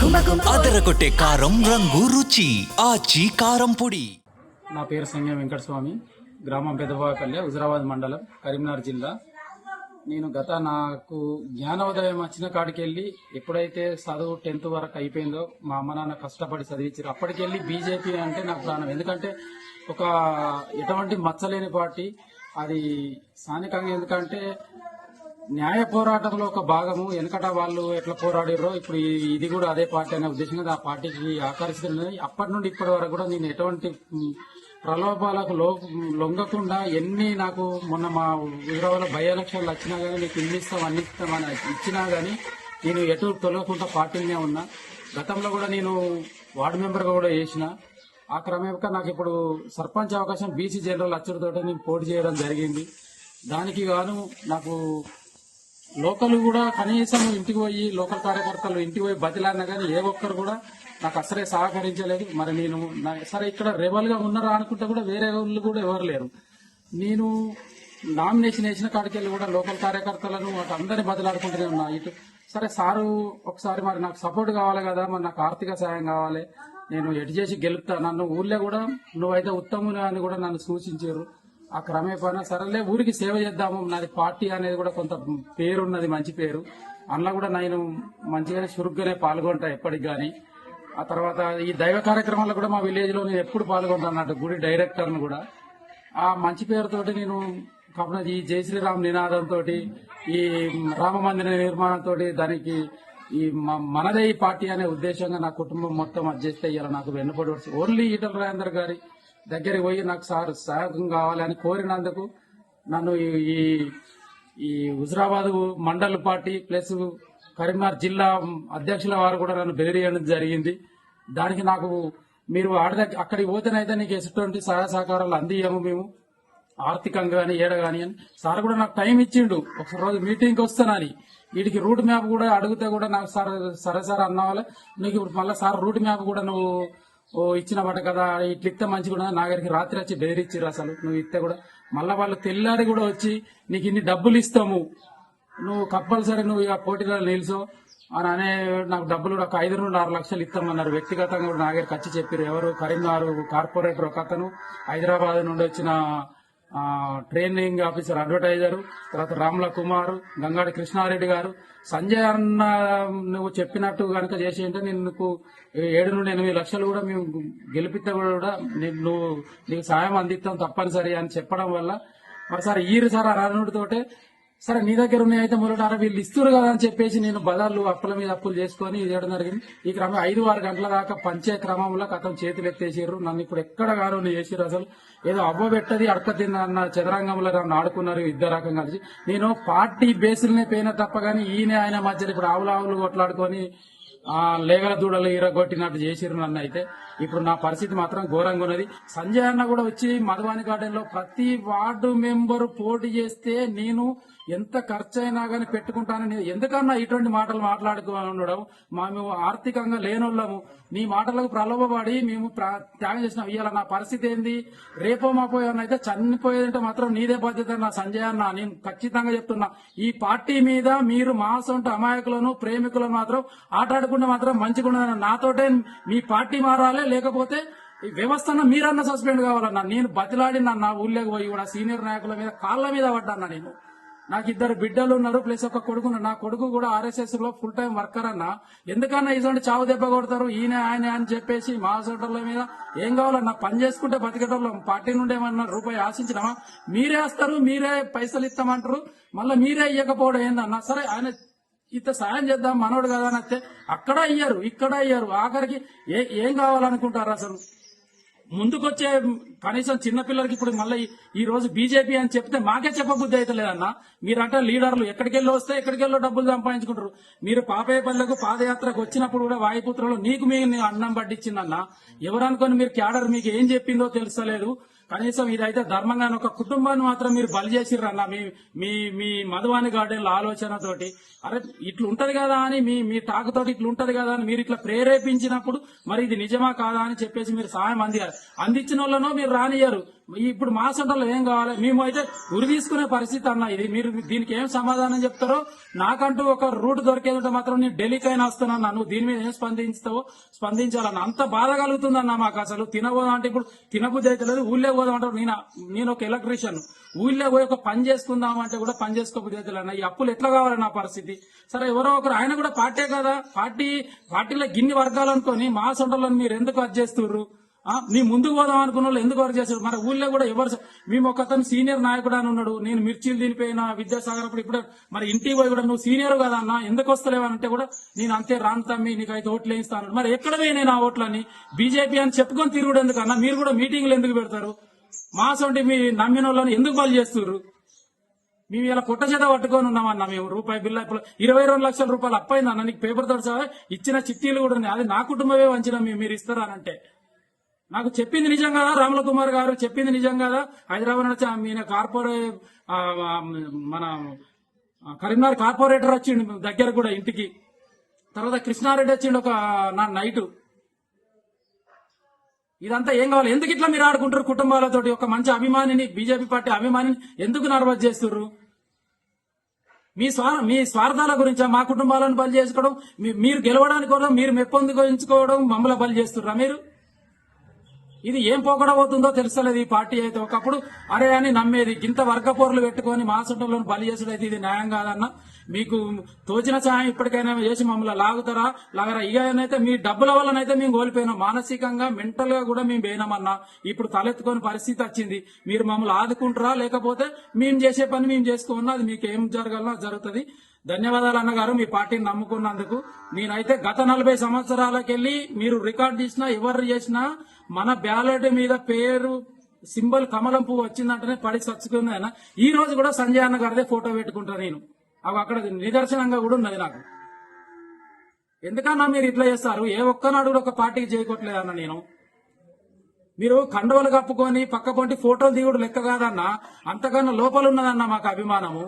అదరగొట్టే కారం రంగు రుచి ఆచి కారం పొడి. నా పేరు సంగం వెంకటస్వామి, గ్రామం పెదవాపల్లె, హుజరాబాద్ మండలం, కరీంనగర్ జిల్లా. నేను నాకు జ్ఞానోదయం వచ్చిన కాడికి వెళ్ళి ఎప్పుడైతే చదువు 10th వరకు అయిపోయిందో మా అమ్మ నాన్న కష్టపడి చదివించారు. అప్పటికెళ్ళి బీజేపీ అంటే నాకు ప్రాణం. ఎందుకంటే ఒక ఎటువంటి మచ్చలేని పార్టీ అది స్థానికంగా. ఎందుకంటే న్యాయ పోరాటంలో ఒక భాగము. వెనకట వాళ్ళు ఎట్లా పోరాడారో ఇప్పుడు ఇది కూడా అదే పార్టీ అనే ఉద్దేశంగా ఆ పార్టీకి ఆకర్షిస్తున్నది. అప్పటి నుండి ఇప్పటి వరకు కూడా నేను ఎటువంటి ప్రలోభాలకు లొంగకుండా నాకు మొన్న మా హుజరాబాద్లో బై ఎలక్షన్లు వచ్చినా కానీ నీకు ఇన్ని ఇస్తాం అన్ని ఇస్తాం అని ఇచ్చినా కానీ నేను ఎటు తొలగకుండా పార్టీలోనే ఉన్నా. గతంలో కూడా నేను వార్డు మెంబర్గా కూడా చేసిన. ఆ క్రమేపక నాకు ఇప్పుడు సర్పంచ్ అవకాశం బీసీ జనరల్ అచ్చుడితో నేను పోటీ చేయడం జరిగింది. దానికి గాను నాకు లోకల్ కూడా కనీసం ఇంటికి పోయి లోకల్ కార్యకర్తలు ఇంటికి పోయి బతిలాడినా కానీ ఏ ఒక్కరు కూడా నాకు అసలే సహకరించలేదు. మరి నేను సరే ఇక్కడ రెబల్ గా ఉన్నారా అనుకుంటే కూడా వేరే వాళ్ళు కూడా ఎవరు లేరు. నేను నామినేషన్ వేసిన కాడికెళ్ళి కూడా లోకల్ కార్యకర్తలను అందరినీ బదిలాడుకుంటూనే ఉన్నా. ఇటు సరే సారు ఒకసారి మరి నాకు సపోర్ట్ కావాలి కదా, మరి నాకు ఆర్థిక సాయం కావాలి, నేను ఎటు చేసి గెలుపుతా, నన్ను ఊర్లో కూడా నువ్వైతే ఉత్తముని అని కూడా నన్ను సూచించారు. ఆ క్రమేపైనా సరేలే ఊరికి సేవ చేద్దాము, నాది పార్టీ అనేది కూడా కొంత పేరున్నది, మంచి పేరు. అందులో కూడా నేను మంచిగానే చురుగ్గానే పాల్గొంటా ఎప్పటికి గానీ. ఆ తర్వాత ఈ దైవ కార్యక్రమాల్లో కూడా మా విలేజ్ లో నేను ఎప్పుడు పాల్గొంటా అన్నట్టు, గుడి డైరెక్టర్ను కూడా. ఆ మంచి పేరుతోటి నేను కాకపోతే ఈ జై శ్రీరామ్ నినాదంతో, ఈ రామ మందిర నిర్మాణంతో, దానికి ఈ మనదే ఈ పార్టీ అనే ఉద్దేశంగా నా కుటుంబం మొత్తం అడ్జస్ట్ అయ్యారు. నాకు వెన్నుపడి ఓన్లీ ఈటల రాజేందర్ గారి దగ్గరికి పోయి నాకు సార్ సహాయం కావాలని కోరినందుకు నన్ను ఈ హుజరాబాద్ మండల్ పార్టీ ప్లస్ కరీంనగర్ జిల్లా అధ్యక్షుల వారు కూడా నన్ను బెదిరియడం జరిగింది. దానికి నాకు మీరు అక్కడికి పోతేనైతే నీకు ఎటువంటి సహాయ సహకారాలు అందియము మేము ఆర్థికంగా కానీ ఏడగాని అని సార్ కూడా నాకు టైం ఇచ్చిండు. ఒక రోజు మీటింగ్కి వస్తానని వీటికి రూట్ మ్యాప్ కూడా అడిగితే కూడా నాకు సార్ సరే సార్ అన్న వాళ్ళ నీకు ఇప్పుడు మళ్ళీ సార్ రూట్ మ్యాప్ కూడా నువ్వు ఇచ్చిన బట్ట కదా, ఇట్లా ఇస్తే మంచిగా కూడా నా దగ్గరికి రాత్రి వచ్చి బెదిరించారు. అసలు నువ్వు ఇస్తే కూడా మళ్ళీ వాళ్ళు తెల్లారి కూడా వచ్చి నీకు ఇన్ని డబ్బులు ఇస్తాము, నువ్వు కంపల్సరీ నువ్వు ఇక పోటీలో నిలుచో అని అనే నాకు డబ్బులు కూడా ఒక 5 నుండి 6 లక్షలు ఇస్తామన్నారు. వ్యక్తిగతంగా కూడా నా దగ్గరికి వచ్చి చెప్పారు. ఎవరు కరీంనగర్ కార్పొరేటర్ ఒక అతను, హైదరాబాద్ నుండి వచ్చిన ట్రైనింగ్ ఆఫీసర్ అడ్వర్టైజర్, తర్వాత రామ్ల కుమార్, గంగాడి కృష్ణారెడ్డి గారు, సంజయ్ అన్న నువ్వు చెప్పినట్టు కనుక చేసి అంటే నేను నీకు 7 నుండి 8 లక్షలు కూడా మేము గెలిపితే కూడా నీకు సాయం అందిస్తాం తప్పనిసరి అని చెప్పడం వల్ల మరి సార్ సార్ అరణుడితోటే సరే నీ దగ్గర ఉన్నాయైతే మొదట వీళ్ళు ఇస్తారు కదా అని చెప్పేసి నేను బజార్లు అప్పుల మీద అప్పులు చేసుకుని చేయడం జరిగింది. ఈ క్రమం 5-6 గంటల దాకా పంచే క్రమంలో కథం చేతులు ఎత్తేసారు. నన్ను ఇప్పుడు ఎక్కడ గారు చేసారు. అసలు ఏదో అవ్వ పెట్టది అడక తిన్న చదరంగంలో నన్ను ఆడుకున్నారు ఇద్దరు రకం కలిసి. నేను పార్టీ బేసులనే పోయినా తప్ప గానీ ఆయన మధ్యలో ఇప్పుడు ఆవులు కొట్లాడుకొని లేగల దూడలు ఇరగొట్టినట్టు చేసిరు నన్ను. అయితే ఇప్పుడు నా పరిస్థితి మాత్రం ఘోరంగా ఉన్నది. సంజయ్ అన్న కూడా వచ్చి మధువాని గార్డెన్ లో ప్రతి వార్డు మెంబరు పోటీ చేస్తే నేను ఎంత ఖర్చు అయినా గానీ పెట్టుకుంటానని ఎందుకన్నా ఇటువంటి మాటలు మాట్లాడుకోవడం. మేము ఆర్థికంగా లేనోళ్ళము, నీ మాటలకు ప్రలోభపడి మేము త్యాగం చేసినాం. ఇవాళ నా పరిస్థితి ఏంది, రేపో మాపో అయితే చనిపోయేదంటే మాత్రం నీదే బాధ్యత నా సంజయ్ అన్న. నేను ఖచ్చితంగా చెప్తున్నా, ఈ పార్టీ మీద మీరు మా సొంత అమాయకులను ప్రేమికులను మాత్రం ఆటాడుకుంటే మాత్రం మంచిగా నాతోటే మీ పార్టీ మారాలి, లేకపోతే ఈ వ్యవస్థను మీరన్నా సస్పెండ్ కావాలన్నా. నేను బతిలాడి నా ఊళ్ళోకి పోయి కూడా సీనియర్ నాయకుల మీద కాళ్ళ మీద పడ్డాన్నా. నేను నాకు 2 బిడ్డలు ఉన్నారు ప్లస్ ఒక కొడుకు. నా కొడుకు కూడా RSS లో ఫుల్ టైం వర్కర్ అన్న. ఎందుకన్నా ఇటువంటి చావు దెబ్బ కొడతారు ఆయన అని చెప్పేసి మా సోటర్ల మీద ఏం కావాలన్నా పని చేసుకుంటే బతికేటోళ్ళం. పార్టీ నుండి ఏమన్నా రూపాయి ఆశించినామా? మీరే వస్తారు, మీరే పైసలు ఇస్తామంటారు, మళ్ళీ మీరే ఇవ్వకపోవడం ఏందన్నా. సరే ఆయన ఇంత సాయం చేద్దాం మనోడు కదా అని వస్తే అక్కడ అయ్యారు ఇక్కడ అయ్యారు. ఆఖరికి ఏం కావాలనుకుంటారు అసలు? ముందుకొచ్చే కనీసం చిన్నపిల్లలకి ఇప్పుడు మళ్ళీ ఈ రోజు బీజేపీ అని చెప్తే మాకే చెప్పబుద్ధి అయితే లేదన్నా. మీరంటే లీడర్లు ఎక్కడికెళ్ళి వస్తే ఎక్కడికెళ్ళో డబ్బులు సంపాదించుకుంటారు. మీరు పాపేపల్లికి పాదయాత్రకు వచ్చినప్పుడు కూడా వాయుపుత్రలో నీకు మీ అన్నం పట్టించిందన్నా. ఎవరనుకొని మీరు క్యాడర్ మీకు ఏం చెప్పిందో తెలుస్తలేదు. కనీసం ఇదైతే ధర్మంగా ఒక కుటుంబాన్ని మాత్రం మీరు బలి చేసిర్రన్న మీ మధువాని గార్డెన్ల ఆలోచనతోటి. అరే ఇట్లా ఉంటది కదా అని మీ టాకుతోటి ఇట్లా ఉంటది కదా అని మీరు ఇట్లా ప్రేరేపించినప్పుడు మరి ఇది నిజమా కాదా అని చెప్పేసి మీరు సాయం అందించిన వాళ్ళనో మీరు రానియ్యారు. ఇప్పుడు మా సొంతలో ఏం కావాలి? మేము అయితే ఉరి తీసుకునే పరిస్థితి అన్న ఇది. మీరు దీనికి ఏం సమాధానం చెప్తారో, నాకంటూ ఒక రూట్ దొరికేదంటే మాత్రం నేను ఢిల్లీకైనా వస్తానన్నా. నువ్వు దీని మీద ఏం స్పందిస్తావో స్పందించాలన్న. అంత బాధ కలుగుతుందన్న మాకు. అసలు తినబోదాం అంటే ఇప్పుడు తినబుద్ధి అయితే లేదు. ఊళ్ళో పోదాం అంటే నేను ఒక ఎలక్ట్రీషియన్, ఊళ్ళో పోయి ఒక పని చేసుకుందాం అంటే కూడా పని చేసుకోబుద్ధి అయితే లేదు. ఈ అప్పులు ఎట్లా కావాలి నా పరిస్థితి? సరే ఎవరో ఒకరు, ఆయన కూడా పార్టీ కదా, పార్టీలో గిన్ని వర్గాలు అనుకొని మా సొంతలో మీరు ఎందుకు అది చేస్తుర్రు? నీ ముందుకు పోదాం అనుకున్న వాళ్ళు ఎందుకు వర్క్ చేశారు? మరి ఊళ్ళో కూడా ఎవరు, మేము ఒక అతను సీనియర్ నాయకుడు అని ఉన్నాడు, నేను మిర్చీలు తినిపోయిన విద్యాసాగర్ అప్పుడు. ఇప్పుడు మరి ఇంటికి పోయి కూడా నువ్వు సీనియర్ కదా అన్న, ఎందుకు వస్తలేవనంటే కూడా నేను అంతే రాను తమ్మి, నీకైతే ఓట్లు వేయిస్తాను. మరి ఎక్కడ పోయినాయి నా ఓట్లని? బీజేపీ అని చెప్పుకొని తిరుగుడు ఎందుకన్నా? మీరు కూడా మీటింగ్లు ఎందుకు పెడతారు? మా సొంటి మీ నమ్మిన వాళ్ళని ఎందుకు బలి చేస్తున్నారు? మేము ఇలా పుట్ట చేత పట్టుకొని ఉన్నామన్నా. మేము రూపాయి బిల్లు ఇప్పుడు 22 లక్షల రూపాయలు అప్పైందన్న. నీకు పేపర్ తోటి సహా ఇచ్చిన చిట్టీలు కూడా ఉన్నాయి. అది నా కుటుంబమే వంచిన మీరు ఇస్తారా అంటే, నాకు చెప్పింది నిజం కదా, రాముల కుమార్ గారు చెప్పింది నిజం కదా. హైదరాబాద్ నుంచి ఈయన మన కరీంనగర్ కార్పొరేటర్ వచ్చిండు దగ్గర కూడా ఇంటికి. తర్వాత కృష్ణారెడ్డి వచ్చిండు ఒక నైట్. ఇదంతా ఏం కావాలి? ఎందుకు ఇట్లా మీరు ఆడుకుంటారు కుటుంబాలతోటి? ఒక మంచి అభిమానిని, బీజేపీ పార్టీ అభిమానిని ఎందుకు నర్వస్ చేస్తుర్రు? మీ స్వార్థాల గురించా మా కుటుంబాలను బలి చేసుకోవడం? మీరు గెలవడానికి కూడా మీరు మెప్పొందుకోవడం మమ్మల్ని బలి చేస్తుర్రా మీరు? ఇది ఏం పోకడబోతుందో తెలుస్తలేదు ఈ పార్టీ అయితే. ఒకప్పుడు అరే అని నమ్మేది, ఇంత వర్గపోర్లు పెట్టుకొని మా సొంతంలో బలి చేసుడు అయితే ఇది న్యాయం కాదన్న. మీకు తోచిన సాయం ఇప్పటికైనా చేసి మమ్మల్ని లాగరా. ఇకనైతే మీ డబ్బుల వల్లనైతే మేము కోల్పోయినాం, మానసికంగా మెంటల్ గా కూడా మేము పోయినామన్నా. ఇప్పుడు తలెత్తుకొని పరిస్థితి వచ్చింది. మీరు మమ్మల్ని ఆదుకుంటారా, లేకపోతే మేము చేసే పని మేము చేసుకోమన్నా అది మీకు ఏం జరగాలన్నా జరుగుతుంది. ధన్యవాదాలు అన్నగారు, మీ పార్టీని నమ్ముకున్నందుకు. నేనైతే గత 40 సంవత్సరాలకెళ్లి మీరు రికార్డు చేసినా ఎవరు చేసినా మన బ్యాలెట్ మీద పేరు సింబల్ కమలం పువ్వు వచ్చిందంటేనే పడి చచ్చుకుంది ఆయన. ఈ రోజు కూడా సంజయ్ అన్న గారిదే ఫోటో పెట్టుకుంటా నేను. అవి అక్కడ నిదర్శనంగా కూడా ఉన్నది నాకు. ఎందుకన్నా మీరు ఇట్లా చేస్తారు? ఏ ఒక్కనాడు కూడా ఒక పార్టీకి చేయకోవట్లేదన్న నేను. మీరు కండవలు కప్పుకొని పక్క పొంటి ఫోటోలు దిగుడు లెక్క కాదన్నా, అంతకన్నా లోపల ఉన్నదన్న మాకు అభిమానము.